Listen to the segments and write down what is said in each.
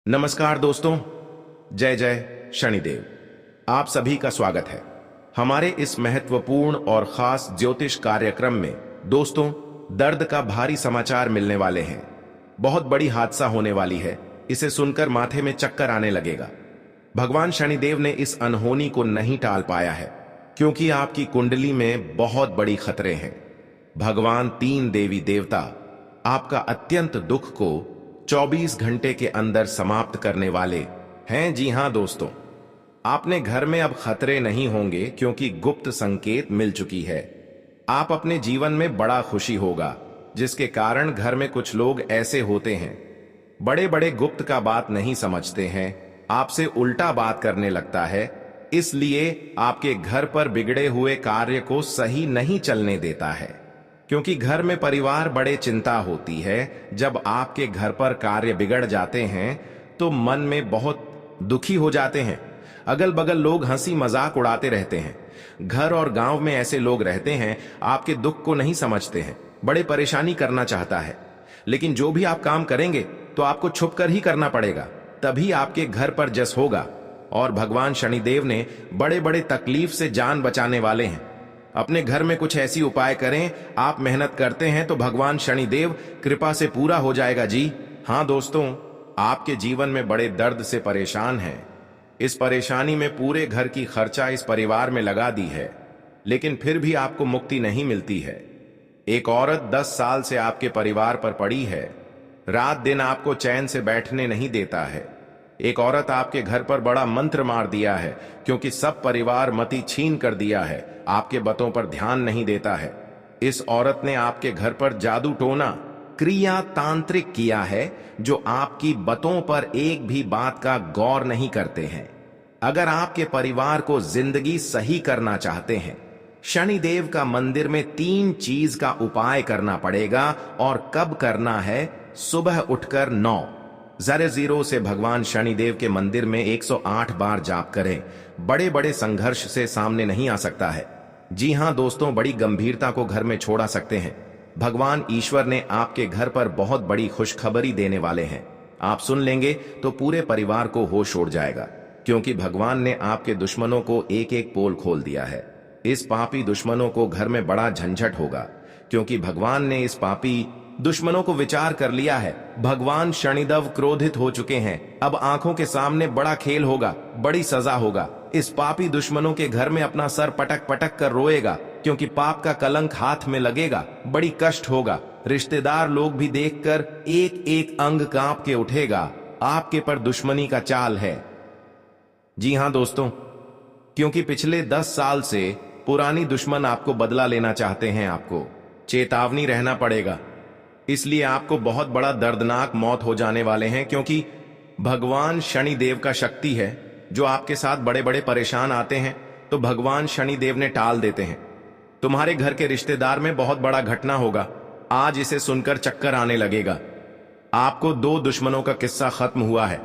नमस्कार दोस्तों, जय जय शनिदेव। आप सभी का स्वागत है हमारे इस महत्वपूर्ण और खास ज्योतिष कार्यक्रम में। दोस्तों, दर्द का भारी समाचार मिलने वाले हैं। बहुत बड़ी हादसा होने वाली है। इसे सुनकर माथे में चक्कर आने लगेगा। भगवान शनिदेव ने इस अनहोनी को नहीं टाल पाया है, क्योंकि आपकी कुंडली में बहुत बड़ी खतरे हैं। भगवान तीन देवी देवता आपका अत्यंत दुख को 24 घंटे के अंदर समाप्त करने वाले हैं। जी हां दोस्तों, आपने घर में अब खतरे नहीं होंगे, क्योंकि गुप्त संकेत मिल चुकी है। आप अपने जीवन में बड़ा खुशी होगा, जिसके कारण घर में कुछ लोग ऐसे होते हैं, बड़े बड़े गुप्त का बात नहीं समझते हैं, आपसे उल्टा बात करने लगता है, इसलिए आपके घर पर बिगड़े हुए कार्य को सही नहीं चलने देता है। क्योंकि घर में परिवार बड़े चिंता होती है। जब आपके घर पर कार्य बिगड़ जाते हैं तो मन में बहुत दुखी हो जाते हैं। अगल बगल लोग हंसी मजाक उड़ाते रहते हैं। घर और गांव में ऐसे लोग रहते हैं, आपके दुख को नहीं समझते हैं, बड़े परेशानी करना चाहता है। लेकिन जो भी आप काम करेंगे तो आपको छुपकर ही करना पड़ेगा, तभी आपके घर पर जस होगा। और भगवान शनिदेव ने बड़े बड़े तकलीफ से जान बचाने वाले हैं। अपने घर में कुछ ऐसी उपाय करें। आप मेहनत करते हैं तो भगवान शनिदेव कृपा से पूरा हो जाएगा। जी हां दोस्तों, आपके जीवन में बड़े दर्द से परेशान हैं। इस परेशानी में पूरे घर की खर्चा इस परिवार में लगा दी है, लेकिन फिर भी आपको मुक्ति नहीं मिलती है। एक औरत 10 साल से आपके परिवार पर पड़ी है, रात दिन आपको चैन से बैठने नहीं देता है। एक औरत आपके घर पर बड़ा मंत्र मार दिया है, क्योंकि सब परिवार मति छीन कर दिया है, आपके बातों पर ध्यान नहीं देता है। इस औरत ने आपके घर पर जादू टोना क्रिया तांत्रिक किया है, जो आपकी बातों पर एक भी बात का गौर नहीं करते हैं। अगर आपके परिवार को जिंदगी सही करना चाहते हैं, शनिदेव का मंदिर में 3 चीज का उपाय करना पड़ेगा। और कब करना है? सुबह उठकर 9:00 से भगवान शनिदेव के मंदिर में 108 बार जाप करें। बड़े बड़े संघर्ष से सामने नहीं आ सकता है। जी हां दोस्तों, बड़ी गंभीरता को घर में छोड़ा सकते हैं। भगवान ईश्वर ने आपके घर पर बहुत बड़ी खुशखबरी देने वाले हैं। आप सुन लेंगे तो पूरे परिवार को होश उड़ जाएगा, क्योंकि भगवान ने आपके दुश्मनों को एक एक पोल खोल दिया है। इस पापी दुश्मनों को घर में बड़ा झंझट होगा, क्योंकि भगवान ने इस पापी दुश्मनों को विचार कर लिया है। भगवान शनिदेव क्रोधित हो चुके हैं। अब आंखों के सामने बड़ा खेल होगा, बड़ी सजा होगा। इस पापी दुश्मनों के घर में अपना सर पटक पटक कर रोएगा, क्योंकि पाप का कलंक हाथ में लगेगा। बड़ी कष्ट होगा। रिश्तेदार लोग भी देखकर एक एक अंग कांप के उठेगा। आपके पर दुश्मनी का चाल है। जी हां दोस्तों, क्योंकि पिछले 10 साल से पुरानी दुश्मन आपको बदला लेना चाहते हैं। आपको चेतावनी रहना पड़ेगा, इसलिए आपको बहुत बड़ा दर्दनाक मौत हो जाने वाले हैं। क्योंकि भगवान शनिदेव का शक्ति है, जो आपके साथ बड़े बड़े परेशान आते हैं तो भगवान शनिदेव ने टाल देते हैं। तुम्हारे घर के रिश्तेदार में बहुत बड़ा घटना होगा। आज इसे सुनकर चक्कर आने लगेगा। आपको 2 दुश्मनों का किस्सा खत्म हुआ है।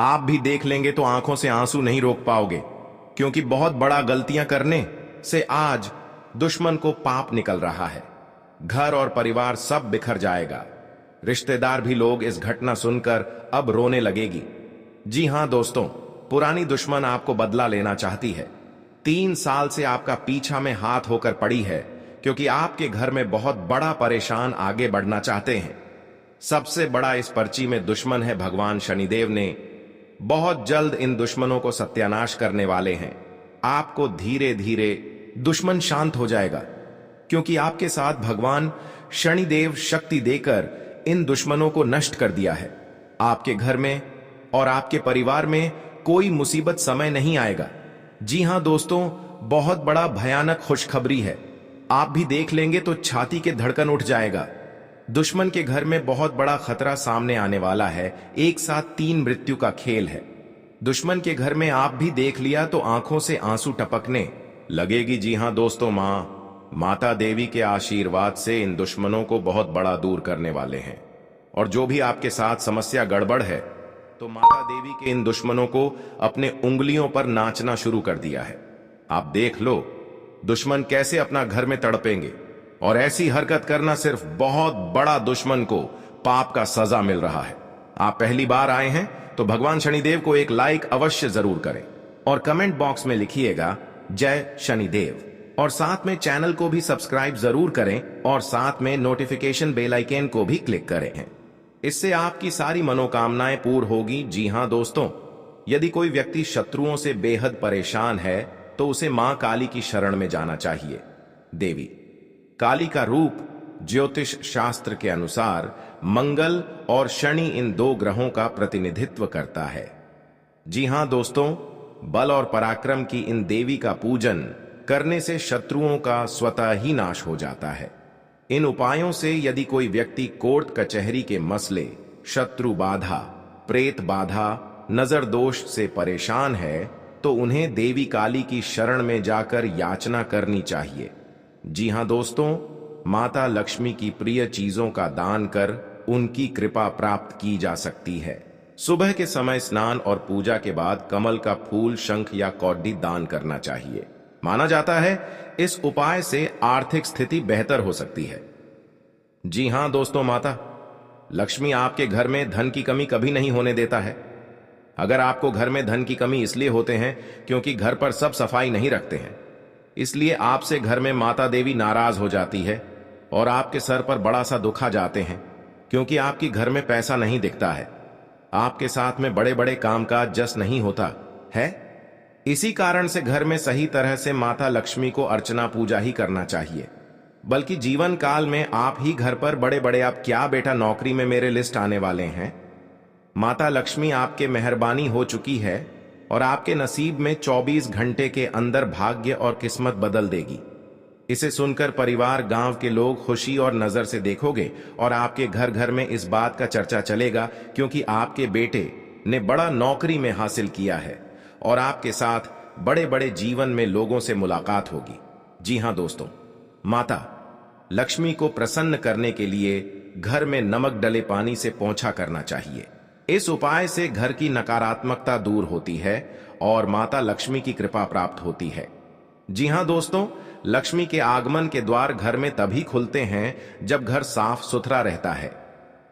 आप भी देख लेंगे तो आंखों से आंसू नहीं रोक पाओगे, क्योंकि बहुत बड़ा गलतियां करने से आज दुश्मन को पाप निकल रहा है। घर और परिवार सब बिखर जाएगा। रिश्तेदार भी लोग इस घटना सुनकर अब रोने लगेगी। जी हां दोस्तों, पुरानी दुश्मन आपको बदला लेना चाहती है। 3 साल से आपका पीछा में हाथ होकर पड़ी है, क्योंकि आपके घर में बहुत बड़ा परेशान आगे बढ़ना चाहते हैं। सबसे बड़ा इस पर्ची में दुश्मन है भगवान शनिदेव ने। बहुत जल्द इन दुश्मनों को सत्यानाश करने वाले हैं। आपको धीरे धीरे दुश्मन शांत हो जाएगा, क्योंकि आपके साथ भगवान शनिदेव शक्ति देकर इन दुश्मनों को नष्ट कर दिया है। आपके घर में और आपके परिवार में कोई मुसीबत समय नहीं आएगा। जी हां दोस्तों, बहुत बड़ा भयानक खुशखबरी है। आप भी देख लेंगे तो छाती के धड़कन उठ जाएगा। दुश्मन के घर में बहुत बड़ा खतरा सामने आने वाला है। एक साथ 3 मृत्यु का खेल है। दुश्मन के घर में आप भी देख लिया तो आंखों से आंसू टपकने लगेगी। जी हां दोस्तों, माता देवी के आशीर्वाद से इन दुश्मनों को बहुत बड़ा दूर करने वाले हैं। और जो भी आपके साथ समस्या गड़बड़ है, तो माता देवी के इन दुश्मनों को अपने उंगलियों पर नाचना शुरू कर दिया है। आप देख लो दुश्मन कैसे अपना घर में तड़पेंगे। और ऐसी हरकत करना सिर्फ बहुत बड़ा दुश्मन को पाप का सजा मिल रहा है। आप पहली बार आए हैं तो भगवान शनिदेव को एक लाइक अवश्य जरूर करें और कमेंट बॉक्स में लिखिएगा जय शनिदेव, और साथ में चैनल को भी सब्सक्राइब जरूर करें और साथ में नोटिफिकेशन बेल आइकन को भी क्लिक करें। इससे आपकी सारी मनोकामनाएं पूर्ण होगी। जी हां दोस्तों, यदि कोई व्यक्ति शत्रुओं से बेहद परेशान है तो उसे मां काली की शरण में जाना चाहिए। देवी काली का रूप ज्योतिष शास्त्र के अनुसार मंगल और शनि इन दो ग्रहों का प्रतिनिधित्व करता है। जी हां दोस्तों, बल और पराक्रम की इन देवी का पूजन करने से शत्रुओं का स्वतः ही नाश हो जाता है। इन उपायों से यदि कोई व्यक्ति कोर्ट कचहरी के मसले, शत्रु बाधा, प्रेत बाधा, नजर दोष से परेशान है तो उन्हें देवी काली की शरण में जाकर याचना करनी चाहिए। जी हां दोस्तों, माता लक्ष्मी की प्रिय चीजों का दान कर उनकी कृपा प्राप्त की जा सकती है। सुबह के समय स्नान और पूजा के बाद कमल का फूल, शंख या कौडी दान करना चाहिए। माना जाता है इस उपाय से आर्थिक स्थिति बेहतर हो सकती है। जी हां दोस्तों, माता लक्ष्मी आपके घर में धन की कमी कभी नहीं होने देता है। अगर आपको घर में धन की कमी इसलिए होते हैं क्योंकि घर पर सब सफाई नहीं रखते हैं, इसलिए आपसे घर में माता देवी नाराज हो जाती है और आपके सर पर बड़ा सा दुख आ जाते हैं क्योंकि आपकी घर में पैसा नहीं दिखता है, आपके साथ में बड़े बड़े कामकाज जस नहीं होता है। इसी कारण से घर में सही तरह से माता लक्ष्मी को अर्चना पूजा ही करना चाहिए। बल्कि जीवन काल में आप ही घर पर बड़े बड़े आप क्या बेटा नौकरी में मेरे लिस्ट आने वाले हैं। माता लक्ष्मी आपके मेहरबानी हो चुकी है और आपके नसीब में 24 घंटे के अंदर भाग्य और किस्मत बदल देगी। इसे सुनकर परिवार, गांव के लोग खुशी और नजर से देखोगे और आपके घर घर में इस बात का चर्चा चलेगा क्योंकि आपके बेटे ने बड़ा नौकरी में हासिल किया है और आपके साथ बड़े बड़े जीवन में लोगों से मुलाकात होगी। जी हां दोस्तों, माता लक्ष्मी को प्रसन्न करने के लिए घर में नमक डले पानी से पोंछा करना चाहिए। इस उपाय से घर की नकारात्मकता दूर होती है और माता लक्ष्मी की कृपा प्राप्त होती है। जी हां दोस्तों, लक्ष्मी के आगमन के द्वार घर में तभी खुलते हैं जब घर साफ सुथरा रहता है।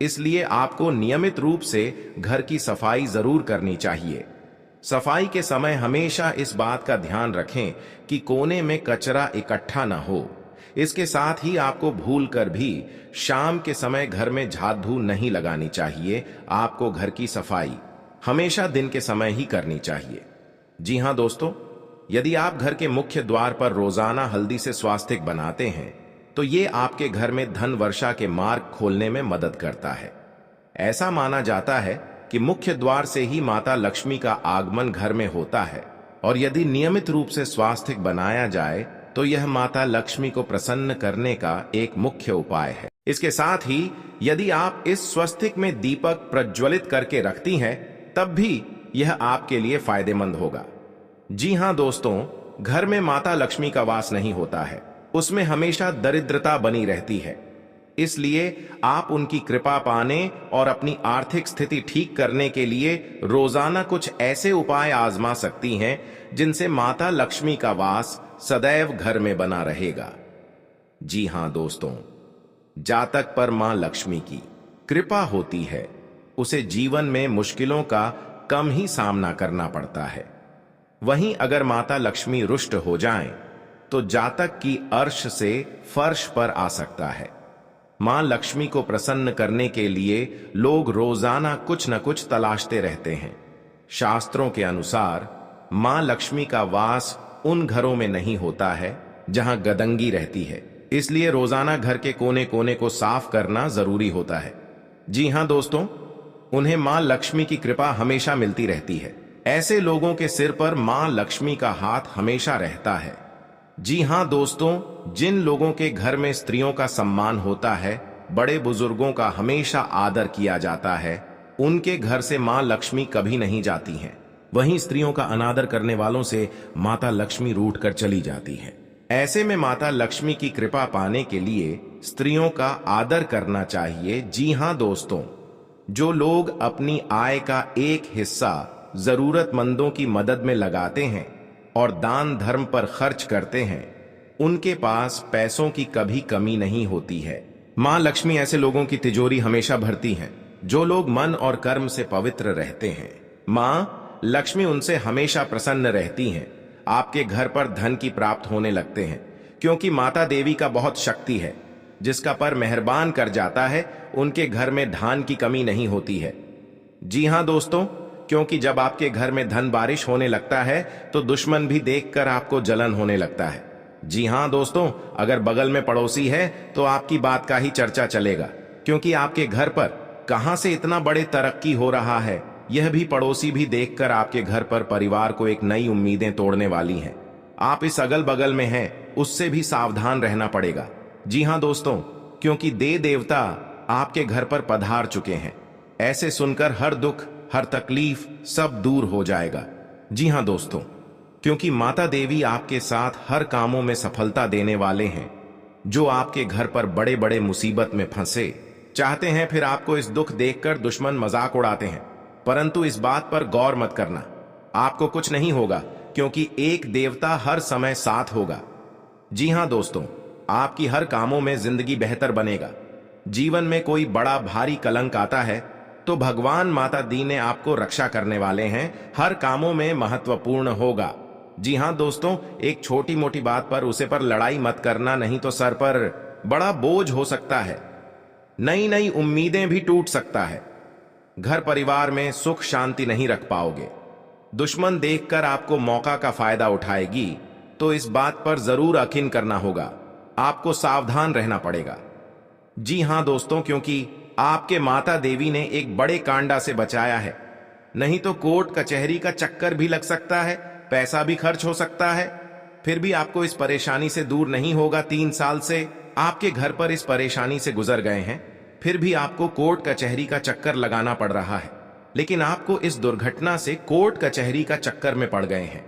इसलिए आपको नियमित रूप से घर की सफाई जरूर करनी चाहिए। सफाई के समय हमेशा इस बात का ध्यान रखें कि कोने में कचरा इकट्ठा ना हो। इसके साथ ही आपको भूल कर भी शाम के समय घर में झाड़ू नहीं लगानी चाहिए। आपको घर की सफाई हमेशा दिन के समय ही करनी चाहिए। जी हां दोस्तों, यदि आप घर के मुख्य द्वार पर रोजाना हल्दी से स्वास्तिक बनाते हैं तो ये आपके घर में धन वर्षा के मार्ग खोलने में मदद करता है। ऐसा माना जाता है कि मुख्य द्वार से ही माता लक्ष्मी का आगमन घर में होता है और यदि नियमित रूप से स्वास्तिक बनाया जाए तो यह माता लक्ष्मी को प्रसन्न करने का एक मुख्य उपाय है। इसके साथ ही यदि आप इस स्वस्तिक में दीपक प्रज्वलित करके रखती हैं तब भी यह आपके लिए फायदेमंद होगा। जी हां दोस्तों, घर में माता लक्ष्मी का वास नहीं होता है, उसमें हमेशा दरिद्रता बनी रहती है। इसलिए आप उनकी कृपा पाने और अपनी आर्थिक स्थिति ठीक करने के लिए रोजाना कुछ ऐसे उपाय आजमा सकती हैं जिनसे माता लक्ष्मी का वास सदैव घर में बना रहेगा। जी हां दोस्तों, जातक पर मां लक्ष्मी की कृपा होती है, उसे जीवन में मुश्किलों का कम ही सामना करना पड़ता है। वहीं अगर माता लक्ष्मी रुष्ट हो जाएं, तो जातक की अर्श से फर्श पर आ सकता है। मां लक्ष्मी को प्रसन्न करने के लिए लोग रोजाना कुछ न कुछ तलाशते रहते हैं। शास्त्रों के अनुसार मां लक्ष्मी का वास उन घरों में नहीं होता है जहां गदंगी रहती है, इसलिए रोजाना घर के कोने कोने को साफ करना जरूरी होता है। जी हां दोस्तों, उन्हें मां लक्ष्मी की कृपा हमेशा मिलती रहती है। ऐसे लोगों के सिर पर मां लक्ष्मी का हाथ हमेशा रहता है। जी हां दोस्तों, जिन लोगों के घर में स्त्रियों का सम्मान होता है, बड़े बुजुर्गों का हमेशा आदर किया जाता है, उनके घर से मां लक्ष्मी कभी नहीं जाती हैं। वहीं स्त्रियों का अनादर करने वालों से माता लक्ष्मी रूठ कर चली जाती है। ऐसे में माता लक्ष्मी की कृपा पाने के लिए स्त्रियों का आदर करना चाहिए। जी हां दोस्तों, जो लोग अपनी आय का एक हिस्सा जरूरतमंदों की मदद में लगाते हैं और दान धर्म पर खर्च करते हैं, उनके पास पैसों की कभी कमी नहीं होती है। मां लक्ष्मी ऐसे लोगों की तिजोरी हमेशा भरती हैं। जो लोग मन और कर्म से पवित्र रहते हैं, माँ लक्ष्मी उनसे हमेशा प्रसन्न रहती हैं। आपके घर पर धन की प्राप्त होने लगते हैं, क्योंकि माता देवी का बहुत शक्ति है। जिसका पर मेहरबान कर जाता है उनके घर में धान की कमी नहीं होती है। जी हाँ दोस्तों, क्योंकि जब आपके घर में धन बारिश होने लगता है तो दुश्मन भी देखकर आपको जलन होने लगता है। जी हाँ दोस्तों, अगर बगल में पड़ोसी है तो आपकी बात का ही चर्चा चलेगा, क्योंकि आपके घर पर कहां से इतना बड़े तरक्की हो रहा है यह भी पड़ोसी भी देखकर आपके घर पर परिवार को एक नई उम्मीदें तोड़ने वाली हैं। आप इस अगल बगल में हैं उससे भी सावधान रहना पड़ेगा। जी हाँ दोस्तों, क्योंकि देवता आपके घर पर पधार चुके हैं। ऐसे सुनकर हर दुख हर तकलीफ सब दूर हो जाएगा। जी हाँ दोस्तों, क्योंकि माता देवी आपके साथ हर कामों में सफलता देने वाले हैं। जो आपके घर पर बड़े बड़े मुसीबत में फंसे चाहते हैं, फिर आपको इस दुख देखकर दुश्मन मजाक उड़ाते हैं, परंतु इस बात पर गौर मत करना। आपको कुछ नहीं होगा, क्योंकि एक देवता हर समय साथ होगा। जी हाँ दोस्तों, आपकी हर कामों में जिंदगी बेहतर बनेगा। जीवन में कोई बड़ा भारी कलंक आता है तो भगवान माता दी ने आपको रक्षा करने वाले हैं, हर कामों में महत्वपूर्ण होगा। जी हाँ दोस्तों, एक छोटी मोटी बात पर उसे पर लड़ाई मत करना, नहीं तो सर पर बड़ा बोझ हो सकता है। नई नई उम्मीदें भी टूट सकता है। घर परिवार में सुख शांति नहीं रख पाओगे। दुश्मन देखकर आपको मौका का फायदा उठाएगी, तो इस बात पर जरूर यकीन करना होगा। आपको सावधान रहना पड़ेगा। जी हां दोस्तों, क्योंकि आपके माता देवी ने एक बड़े कांडा से बचाया है, नहीं तो कोर्ट कचहरी का चक्कर भी लग सकता है, पैसा भी खर्च हो सकता है। फिर भी आपको इस परेशानी से दूर नहीं होगा। 3 साल से आपके घर पर इस परेशानी से गुजर गए हैं, फिर भी आपको कोर्ट कचहरी का चक्कर लगाना पड़ रहा है। लेकिन आपको इस दुर्घटना से कोर्ट कचहरी का चक्कर में पड़ गए हैं।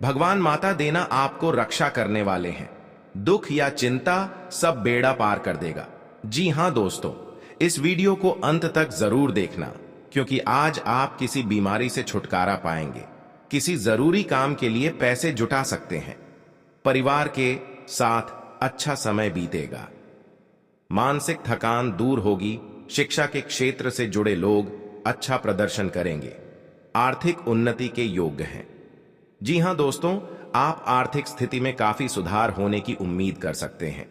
भगवान माता देना आपको रक्षा करने वाले हैं। दुख या चिंता सब बेड़ा पार कर देगा। जी हां दोस्तों, इस वीडियो को अंत तक जरूर देखना, क्योंकि आज आप किसी बीमारी से छुटकारा पाएंगे, किसी जरूरी काम के लिए पैसे जुटा सकते हैं, परिवार के साथ अच्छा समय बीतेगा, मानसिक थकान दूर होगी, शिक्षा के क्षेत्र से जुड़े लोग अच्छा प्रदर्शन करेंगे, आर्थिक उन्नति के योग्य हैं। जी हां दोस्तों, आप आर्थिक स्थिति में काफी सुधार होने की उम्मीद कर सकते हैं।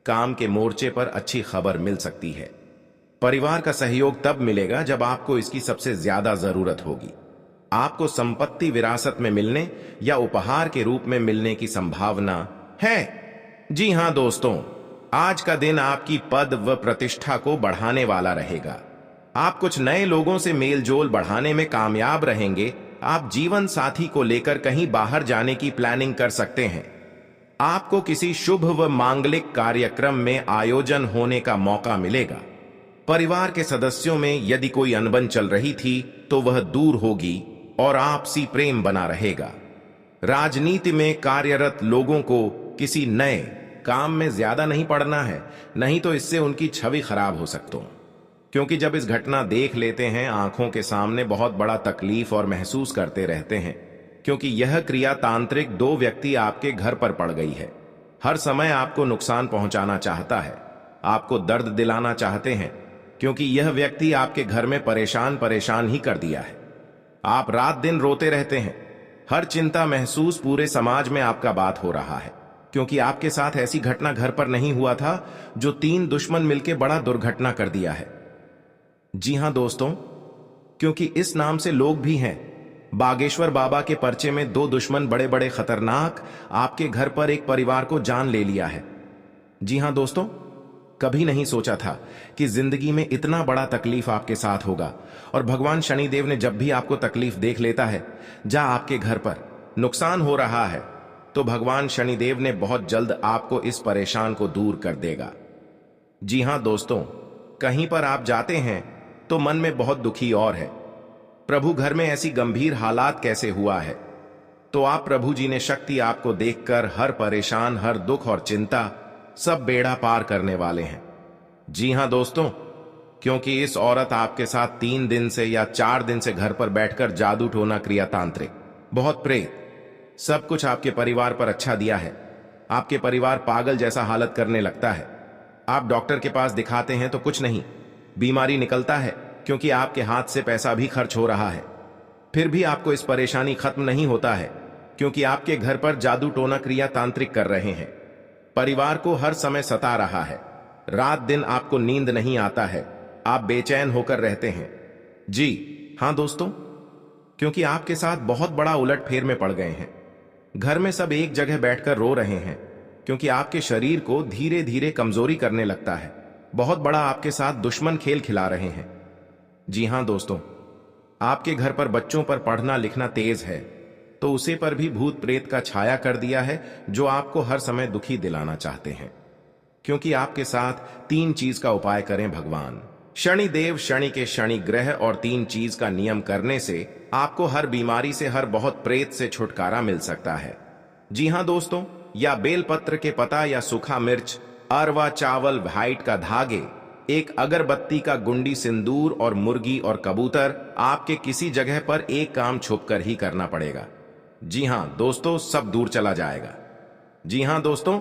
काम के मोर्चे पर अच्छी खबर मिल सकती है। परिवार का सहयोग तब मिलेगा जब आपको इसकी सबसे ज्यादा जरूरत होगी। आपको संपत्ति विरासत में मिलने या उपहार के रूप में मिलने की संभावना है। जी हां दोस्तों, आज का दिन आपकी पद व प्रतिष्ठा को बढ़ाने वाला रहेगा। आप कुछ नए लोगों से मेलजोल बढ़ाने में कामयाब रहेंगे। आप जीवन साथी को लेकर कहीं बाहर जाने की प्लानिंग कर सकते हैं। आपको किसी शुभ व मांगलिक कार्यक्रम में आयोजन होने का मौका मिलेगा। परिवार के सदस्यों में यदि कोई अनबन चल रही थी तो वह दूर होगी और आपसी प्रेम बना रहेगा। राजनीति में कार्यरत लोगों को किसी नए काम में ज्यादा नहीं पड़ना है, नहीं तो इससे उनकी छवि खराब हो सकती है। क्योंकि जब इस घटना देख लेते हैं आंखों के सामने बहुत बड़ा तकलीफ और महसूस करते रहते हैं, क्योंकि यह क्रिया तांत्रिक 2 व्यक्ति आपके घर पर पड़ गई है। हर समय आपको नुकसान पहुंचाना चाहता है, आपको दर्द दिलाना चाहते हैं, क्योंकि यह व्यक्ति आपके घर में परेशान ही कर दिया है। आप रात दिन रोते रहते हैं। हर चिंता महसूस पूरे समाज में आपका बात हो रहा है, क्योंकि आपके साथ ऐसी घटना घर पर नहीं हुआ था जो 3 दुश्मन मिलकर बड़ा दुर्घटना कर दिया है। जी हां दोस्तों, क्योंकि इस नाम से लोग भी हैं। बागेश्वर बाबा के पर्चे में 2 दुश्मन बड़े बड़े खतरनाक आपके घर पर एक परिवार को जान ले लिया है। जी हां दोस्तों, कभी नहीं सोचा था कि जिंदगी में इतना बड़ा तकलीफ आपके साथ होगा। और भगवान शनिदेव ने जब भी आपको तकलीफ देख लेता है, जहां आपके घर पर नुकसान हो रहा है, तो भगवान शनिदेव ने बहुत जल्द आपको इस परेशान को दूर कर देगा। जी हां दोस्तों, कहीं पर आप जाते हैं तो मन में बहुत दुखी और है, प्रभु घर में ऐसी गंभीर हालात कैसे हुआ है, तो आप प्रभु जी ने शक्ति आपको देखकर हर परेशान, हर दुख और चिंता सब बेड़ा पार करने वाले हैं। जी हां दोस्तों, क्योंकि इस औरत आपके साथ 3 दिन से या 4 दिन से घर पर बैठकर जादू टोना क्रिया तांत्रिक बहुत प्रेत सब कुछ आपके परिवार पर अच्छा दिया है। आपके परिवार पागल जैसा हालत करने लगता है। आप डॉक्टर के पास दिखाते हैं तो कुछ नहीं, बीमारी निकलता है, क्योंकि आपके हाथ से पैसा भी खर्च हो रहा है। फिर भी आपको इस परेशानी खत्म नहीं होता है, क्योंकि आपके घर पर जादू टोना क्रिया तांत्रिक कर रहे हैं। परिवार को हर समय सता रहा है। रात दिन आपको नींद नहीं आता है, आप बेचैन होकर रहते हैं। जी हां दोस्तों, क्योंकि आपके साथ बहुत बड़ा उलटफेर में पड़ गए हैं। घर में सब एक जगह बैठकर रो रहे हैं, क्योंकि आपके शरीर को धीरे धीरे कमजोरी करने लगता है। बहुत बड़ा आपके साथ दुश्मन खेल खिला रहे हैं। जी हां दोस्तों, आपके घर पर बच्चों पर पढ़ना लिखना तेज है, तो उसे पर भी भूत प्रेत का छाया कर दिया है, जो आपको हर समय दुखी दिलाना चाहते हैं। क्योंकि आपके साथ 3 चीज का उपाय करें भगवान शनिदेव। शनि के शनि ग्रह और 3 चीज का नियम करने से आपको हर बीमारी से, हर बहुत प्रेत से छुटकारा मिल सकता है। जी हां दोस्तों, या बेलपत्र के पता, या सूखा मिर्च, अरवा चावल, व्हाइट का धागे, एक अगरबत्ती का गुंडी, सिंदूर और मुर्गी और कबूतर, आपके किसी जगह पर एक काम छुपकर ही करना पड़ेगा। जी हां दोस्तों, सब दूर चला जाएगा। जी हां दोस्तों,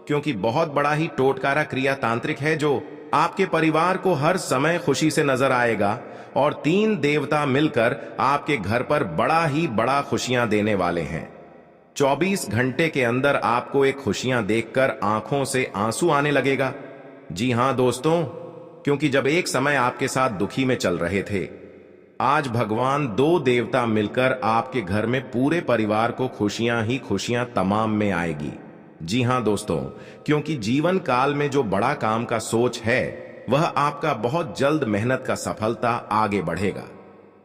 क्योंकि बहुत बड़ा ही टोटकारा क्रिया तांत्रिक है, जो आपके परिवार को हर समय खुशी से नजर आएगा, और 3 देवता मिलकर आपके घर पर बड़ा ही बड़ा खुशियां देने वाले हैं। 24 घंटे के अंदर आपको एक खुशियां देखकर आंखों से आंसू आने लगेगा। जी हां दोस्तों, क्योंकि जब एक समय आपके साथ दुखी में चल रहे थे, आज भगवान 2 देवता मिलकर आपके घर में पूरे परिवार को खुशियां ही खुशियां तमाम में आएगी। जी हां दोस्तों, क्योंकि जीवन काल में जो बड़ा काम का सोच है, वह आपका बहुत जल्द मेहनत का सफलता आगे बढ़ेगा।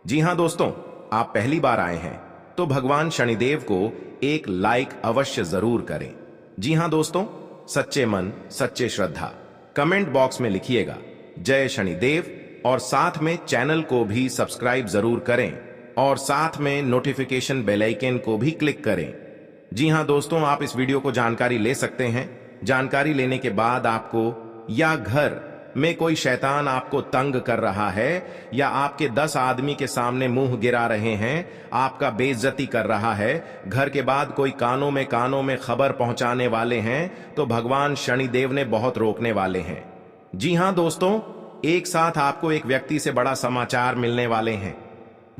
जी हां दोस्तों, आप पहली बार आए हैं तो भगवान शनिदेव को एक लाइक अवश्य जरूर करें। जी हां दोस्तों, सच्चे मन सच्चे श्रद्धा कमेंट बॉक्स में लिखिएगा जय शनिदेव, और साथ में चैनल को भी सब्सक्राइब जरूर करें, और साथ में नोटिफिकेशन बेल आइकन को भी क्लिक करें। जी हां दोस्तों, आप इस वीडियो को जानकारी ले सकते हैं। जानकारी लेने के बाद आपको, या घर में कोई शैतान आपको तंग कर रहा है, या आपके 10 आदमी के सामने मुंह गिरा रहे हैं, आपका बेइज्जती कर रहा है, घर के बाद कोई कानों में खबर पहुंचाने वाले हैं, तो भगवान शनिदेव ने बहुत रोकने वाले हैं। जी हां दोस्तों, एक साथ आपको एक व्यक्ति से बड़ा समाचार मिलने वाले हैं।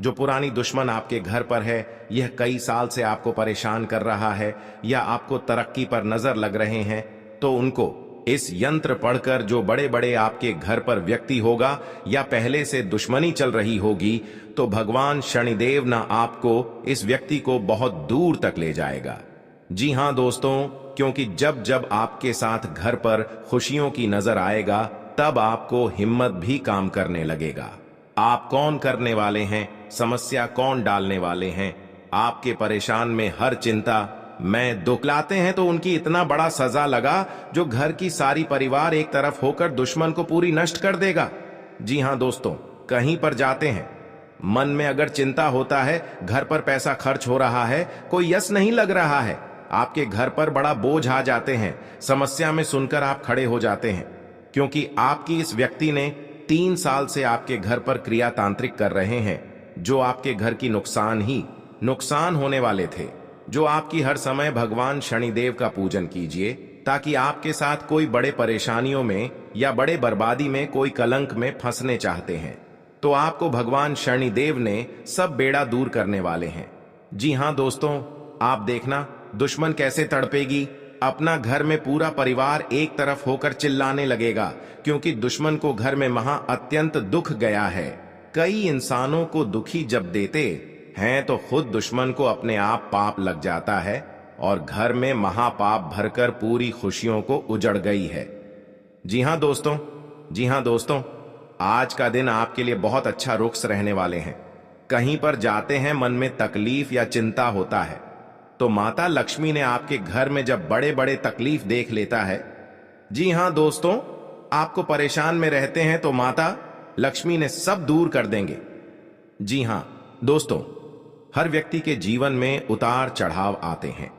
जो पुरानी दुश्मन आपके घर पर है, यह कई साल से आपको परेशान कर रहा है, या आपको तरक्की पर नजर लग रहे हैं, तो उनको इस यंत्र पढ़कर, जो बड़े बड़े आपके घर पर व्यक्ति होगा, या पहले से दुश्मनी चल रही होगी, तो भगवान शनिदेव ना आपको, इस व्यक्ति को बहुत दूर तक ले जाएगा। जी हां दोस्तों, क्योंकि जब जब आपके साथ घर पर खुशियों की नजर आएगा, तब आपको हिम्मत भी काम करने लगेगा। आप कौन करने वाले हैं, समस्या कौन डालने वाले हैं, आपके परेशान में हर चिंता मैं दुख लाते हैं, तो उनकी इतना बड़ा सजा लगा, जो घर की सारी परिवार एक तरफ होकर दुश्मन को पूरी नष्ट कर देगा। जी हां दोस्तों, कहीं पर जाते हैं, मन में अगर चिंता होता है, घर पर पैसा खर्च हो रहा है, कोई यश नहीं लग रहा है, आपके घर पर बड़ा बोझ आ जाते हैं, समस्या में सुनकर आप खड़े हो जाते हैं, क्योंकि आपकी इस व्यक्ति ने 3 साल से आपके घर पर क्रिया तांत्रिक कर रहे हैं, जो आपके घर की नुकसान होने वाले थे। जो आपकी हर समय भगवान शनिदेव का पूजन कीजिए, ताकि आपके साथ कोई बड़े परेशानियों में या बड़े बर्बादी में, कोई कलंक में फंसने चाहते हैं, तो आपको भगवान शनिदेव ने सब बेड़ा दूर करने वाले हैं। जी हां दोस्तों, आप देखना दुश्मन कैसे तड़पेगी। अपना घर में पूरा परिवार एक तरफ होकर चिल्लाने लगेगा, क्योंकि दुश्मन को घर में अत्यंत दुख गया है। कई इंसानों को दुखी जब देते हैं, तो खुद दुश्मन को अपने आप पाप लग जाता है, और घर में महापाप भरकर पूरी खुशियों को उजड़ गई है। जी हां दोस्तों, आज का दिन आपके लिए बहुत अच्छा रुख रहने वाले हैं। कहीं पर जाते हैं, मन में तकलीफ या चिंता होता है, तो माता लक्ष्मी ने आपके घर में जब बड़े बड़े तकलीफ देख लेता है, जी हां दोस्तों, आपको परेशान में रहते हैं, तो माता लक्ष्मी ने सब दूर कर देंगे। जी हां दोस्तों, हर व्यक्ति के जीवन में उतार चढ़ाव आते हैं।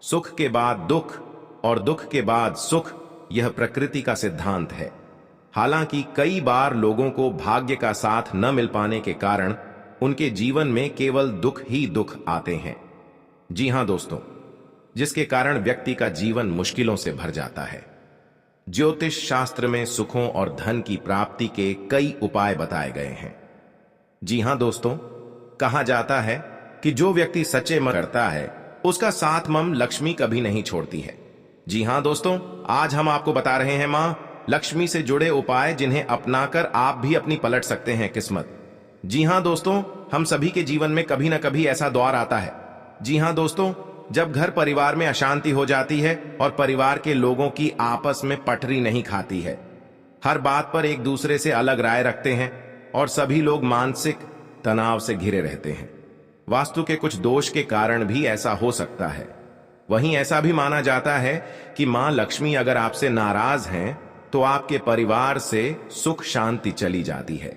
सुख के बाद दुख और दुख के बाद सुख, यह प्रकृति का सिद्धांत है। हालांकि कई बार लोगों को भाग्य का साथ न मिल पाने के कारण उनके जीवन में केवल दुख ही दुख आते हैं। जी हां दोस्तों, जिसके कारण व्यक्ति का जीवन मुश्किलों से भर जाता है। ज्योतिष शास्त्र में सुखों और धन की प्राप्ति के कई उपाय बताए गए हैं। जी हां दोस्तों, कहा जाता है कि जो व्यक्ति सच्चे मन करता है उसका साथ मम लक्ष्मी कभी नहीं छोड़ती है। जी हां दोस्तों, आज हम आपको बता रहे हैं मां लक्ष्मी से जुड़े उपाय जिन्हें अपनाकर आप भी अपनी पलट सकते हैं किस्मत। जी हां दोस्तों, हम सभी के जीवन में कभी ना कभी ऐसा दौर आता है। जी हां दोस्तों, जब घर परिवार में अशांति हो जाती है और परिवार के लोगों की आपस में पटरी नहीं खाती है। हर बात पर एक दूसरे से अलग राय रखते हैं और सभी लोग मानसिक तनाव से घिरे रहते हैं। वास्तु के कुछ दोष के कारण भी ऐसा हो सकता है। वहीं ऐसा भी माना जाता है कि मां लक्ष्मी अगर आपसे नाराज हैं तो आपके परिवार से सुख शांति चली जाती है।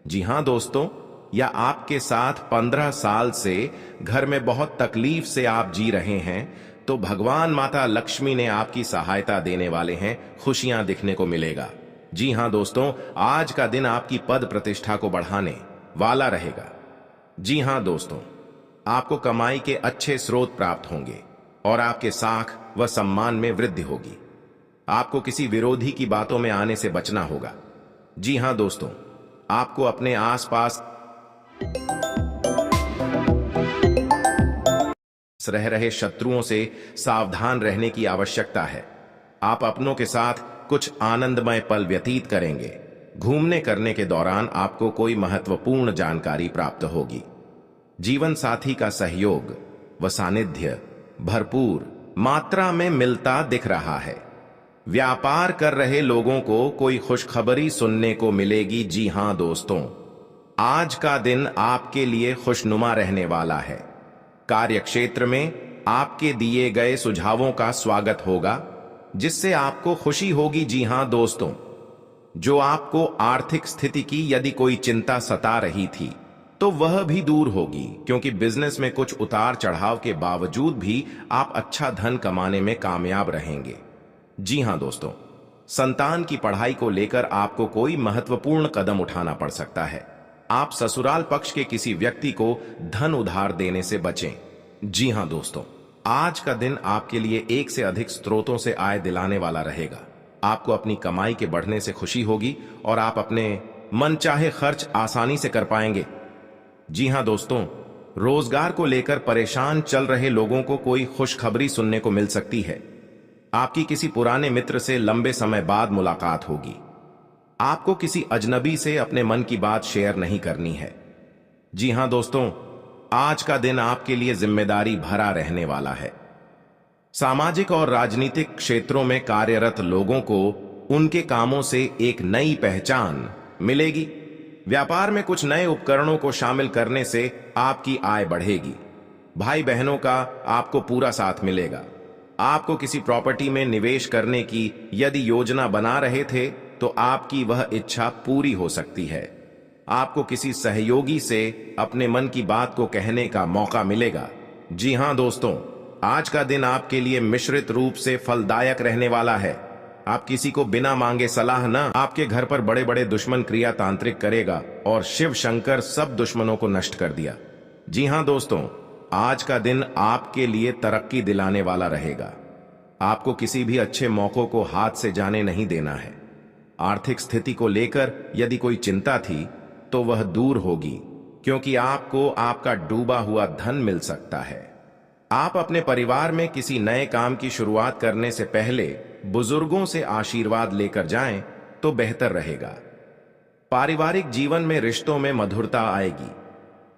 जी हां दोस्तों, या आपके साथ 15 साल से घर में बहुत तकलीफ से आप जी रहे हैं तो भगवान माता लक्ष्मी ने आपकी सहायता देने वाले हैं, खुशियां दिखने को मिलेगा। जी हां दोस्तों, आज का दिन आपकी पद प्रतिष्ठा को बढ़ाने वाला रहेगा। जी हां दोस्तों, आपको कमाई के अच्छे स्रोत प्राप्त होंगे और आपके साख व सम्मान में वृद्धि होगी। आपको किसी विरोधी की बातों में आने से बचना होगा। जी हां दोस्तों, आपको अपने आसपास रह रहे शत्रुओं से सावधान रहने की आवश्यकता है। आप अपनों के साथ कुछ आनंदमय पल व्यतीत करेंगे। घूमने करने के दौरान आपको कोई महत्वपूर्ण जानकारी प्राप्त होगी। जीवन साथी का सहयोग व सानिध्य भरपूर मात्रा में मिलता दिख रहा है। व्यापार कर रहे लोगों को कोई खुशखबरी सुनने को मिलेगी। जी हां दोस्तों, आज का दिन आपके लिए खुशनुमा रहने वाला है। कार्य क्षेत्र में आपके दिए गए सुझावों का स्वागत होगा जिससे आपको खुशी होगी। जी हां दोस्तों, जो आपको आर्थिक स्थिति की यदि कोई चिंता सता रही थी तो वह भी दूर होगी, क्योंकि बिजनेस में कुछ उतार चढ़ाव के बावजूद भी आप अच्छा धन कमाने में कामयाब रहेंगे। जी हां दोस्तों, संतान की पढ़ाई को लेकर आपको कोई महत्वपूर्ण कदम उठाना पड़ सकता है। आप ससुराल पक्ष के किसी व्यक्ति को धन उधार देने से बचें। जी हां दोस्तों, आज का दिन आपके लिए एक से अधिक स्रोतों से आय दिलाने वाला रहेगा। आपको अपनी कमाई के बढ़ने से खुशी होगी और आप अपने मनचाहे खर्च आसानी से कर पाएंगे। जी हां दोस्तों, रोजगार को लेकर परेशान चल रहे लोगों को कोई खुशखबरी सुनने को मिल सकती है। आपकी किसी पुराने मित्र से लंबे समय बाद मुलाकात होगी। आपको किसी अजनबी से अपने मन की बात शेयर नहीं करनी है। जी हां दोस्तों, आज का दिन आपके लिए जिम्मेदारी भरा रहने वाला है। सामाजिक और राजनीतिक क्षेत्रों में कार्यरत लोगों को उनके कामों से एक नई पहचान मिलेगी। व्यापार में कुछ नए उपकरणों को शामिल करने से आपकी आय बढ़ेगी। भाई बहनों का आपको पूरा साथ मिलेगा। आपको किसी प्रॉपर्टी में निवेश करने की यदि योजना बना रहे थे तो आपकी वह इच्छा पूरी हो सकती है। आपको किसी सहयोगी से अपने मन की बात को कहने का मौका मिलेगा। जी हां दोस्तों, आज का दिन आपके लिए मिश्रित रूप से फलदायक रहने वाला है। आप किसी को बिना मांगे सलाह न आपके घर पर बड़े बड़े दुश्मन क्रिया तांत्रिक करेगा और शिव शंकर सब दुश्मनों को नष्ट कर दिया। जी हां दोस्तों, आज का दिन आपके लिए तरक्की दिलाने वाला रहेगा। आपको किसी भी अच्छे मौकों को हाथ से जाने नहीं देना है। आर्थिक स्थिति को लेकर यदि कोई चिंता थी तो वह दूर होगी, क्योंकि आपको आपका डूबा हुआ धन मिल सकता है। आप अपने परिवार में किसी नए काम की शुरुआत करने से पहले बुजुर्गों से आशीर्वाद लेकर जाएं तो बेहतर रहेगा। पारिवारिक जीवन में रिश्तों में मधुरता आएगी।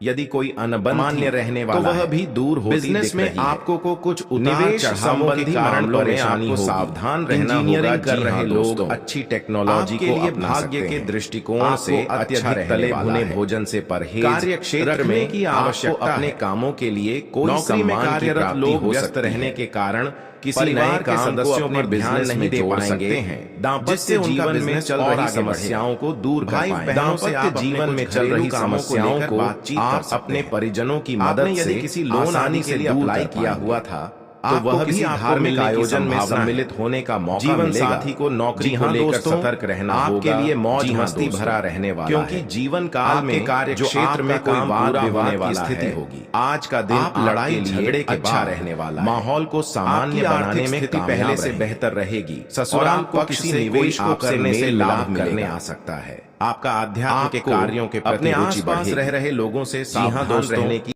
यदि कोई अनबन मान्य रहने वाला तो वह भी दूर होती बिजनेस में आपको को कुछ निवेश संबंधी मामलों में आपको सावधान रहना होगा। कर रहे लोग अच्छी टेक्नोलॉजी को अपना भाग्य के दृष्टिकोण से अत्यधिक तले भुने भोजन से परहेज, कार्य क्षेत्र में की आवश्यकता अपने कामों के लिए कोई सम्मान की प्राप्ति हो व्यस्त रहने के कारण किसी नए के सदस्यों पर बिजनेस नहीं दे पाएंगे हैं, जिससे जीवन में चल रही समस्याओं को दूर कर पाएं। दाम्पत्य जीवन में चल रही समस्याओं को आप अपने परिजनों की मदद से किसी लोन आने के लिए अप्लाई किया हुआ था तो वह भी धार्मिक आयोजन में सम्मिलित होने का मौका जीवन साथी को नौकरी को लेकर सतर्क रहना आपके लिए मौज मस्ती भरा रहने वाला क्योंकि जीवन काल में कार्य क्षेत्र में कोई वाद विवाद की स्थिति होगी। आज का दिन लड़ाई झगड़े के अच्छा रहने वाला, माहौल को सामान्य बनाने में स्थिति पहले से बेहतर रहेगी। ससुराल को किसी निवेश को करने से लाभ करने आ सकता है। आपका आध्यात्म के कार्यों के प्रति अपने आसपास रह रहे लोगों से सावधान रहने की